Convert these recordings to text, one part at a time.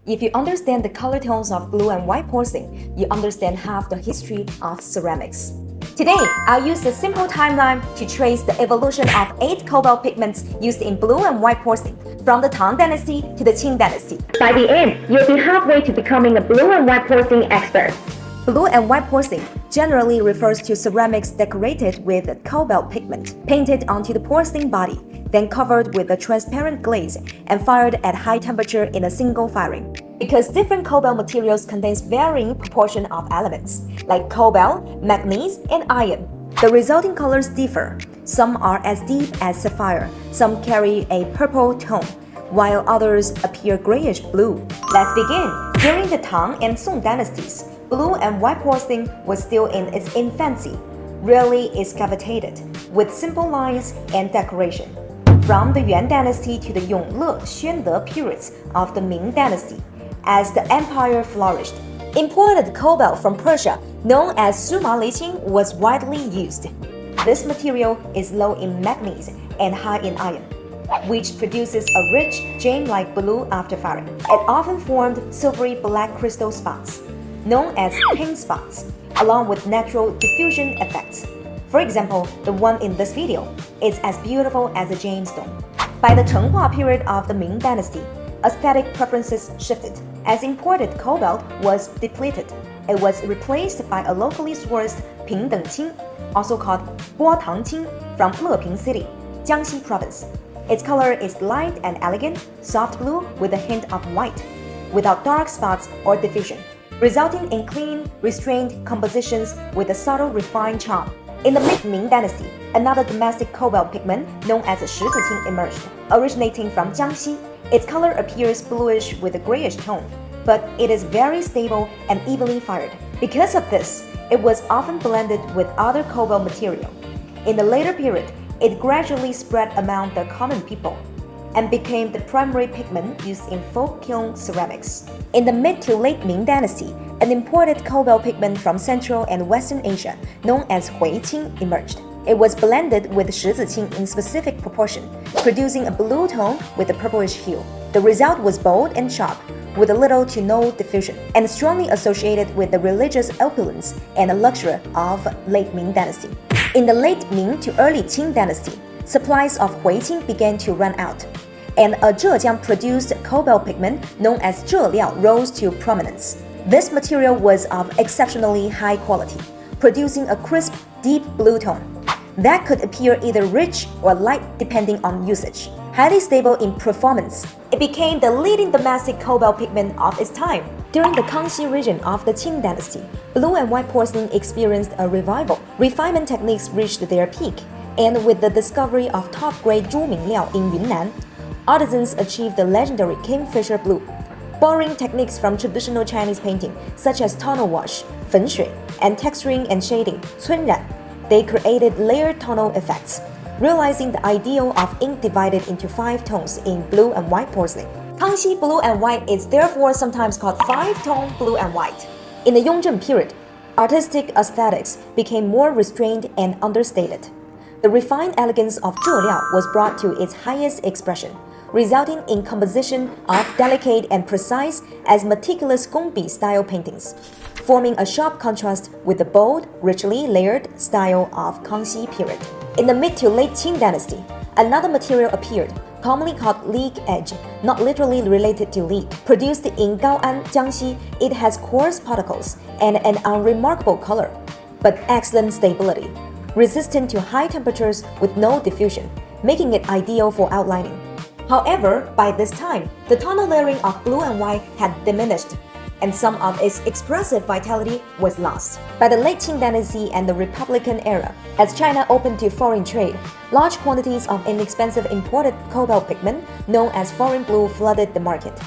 If you understand the color tones of blue and white porcelain, you understand half the history of ceramics. Today, I'll use a simple timeline to trace the evolution of 8 cobalt pigments used in blue and white porcelain, from the Tang Dynasty to the Qing Dynasty. By the end, you'll be halfway to becoming a blue and white porcelain expert. Blue and white porcelain generally refers to ceramics decorated with cobalt pigment, painted onto the porcelain body, then covered with a transparent glaze and fired at high temperature in a single firing. Because different cobalt materials contains varying proportion of elements, like cobalt, manganese, and iron, the resulting colors differ. Some are as deep as sapphire, some carry a purple tone, while others appear grayish-blue. Let's begin. During the Tang and Song dynasties, blue and white porcelain was still in its infancy, rarely excavated, with simple lines and decoration. From the Yuan dynasty to the Yongle, Xuande periods of the Ming dynasty, as the empire flourished, imported cobalt from Persia, known as Suma Liqing, was widely used. This material is low in manganese and high in iron, which produces a rich, gem-like blue after firing. It often formed silvery black crystal spots, known as pink spots, along with natural diffusion effects. For example, the one in this video is as beautiful as a gemstone. By the Chenghua period of the Ming dynasty, aesthetic preferences shifted. As imported cobalt was depleted, it was replaced by a locally sourced Pingdengqing, also called Guotangqing, from Leping City, Jiangxi province. Its color is light and elegant, soft blue with a hint of white, without dark spots or diffusion, resulting in clean, restrained compositions with a subtle, refined charm. In the mid-Ming dynasty, another domestic cobalt pigment known as Shiziqing emerged, originating from Jiangxi. Its color appears bluish with a grayish tone, but it is very stable and evenly fired. Because of this, it was often blended with other cobalt material. In the later period, it gradually spread among the common people and became the primary pigment used in folk kiln ceramics. In the mid to late Ming dynasty, an imported cobalt pigment from Central and Western Asia, known as Huiqing, emerged. It was blended with Shiziqing in specific proportion, producing a blue tone with a purplish hue. The result was bold and sharp, with little to no diffusion, and strongly associated with the religious opulence and luxury of late Ming dynasty. In the late Ming to early Qing dynasty, supplies of Huiqing began to run out, and a Zhejiang-produced cobalt pigment known as Zheliao rose to prominence. This material was of exceptionally high quality, producing a crisp, deep blue tone that could appear either rich or light depending on usage. Highly stable in performance, it became the leading domestic cobalt pigment of its time. During the Kangxi region of the Qing dynasty, blue and white porcelain experienced a revival. Refinement techniques reached their peak, and with the discovery of top-grade Zhu Mingliao in Yunnan, artisans achieved the legendary kingfisher blue. Borrowing techniques from traditional Chinese painting, such as tonal wash, fenshui, and texturing and shading, cunran, they created layered tonal effects, realizing the ideal of ink divided into 5 tones in blue and white porcelain. Kangxi blue and white is therefore sometimes called 5-tone blue and white. In the Yongzheng period, artistic aesthetics became more restrained and understated. The refined elegance of Zheliao was brought to its highest expression, resulting in composition of delicate and precise as meticulous Gongbi style paintings, forming a sharp contrast with the bold, richly layered style of Kangxi period. In the mid to late Qing dynasty, another material appeared, commonly called leek edge, not literally related to leek. Produced in Gaoan, Jiangxi, it has coarse particles and an unremarkable color, but excellent stability, resistant to high temperatures with no diffusion, making it ideal for outlining. However, by this time, the tonal layering of blue and white had diminished, and some of its expressive vitality was lost. By the late Qing dynasty and the Republican era, as China opened to foreign trade, large quantities of inexpensive imported cobalt pigment, known as foreign blue, flooded the market.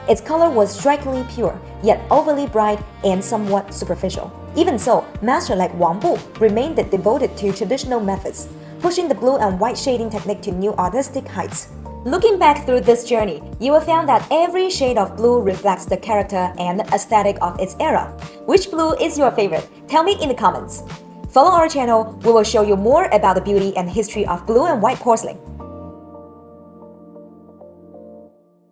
Its color was strikingly pure, yet overly bright and somewhat superficial. Even so, masters like Wang Bu remained devoted to traditional methods, pushing the blue and white shading technique to new artistic heights. Looking back through this journey, you will find that every shade of blue reflects the character and aesthetic of its era. Which blue is your favorite? Tell me in the comments. Follow our channel, we will show you more about the beauty and history of blue and white porcelain.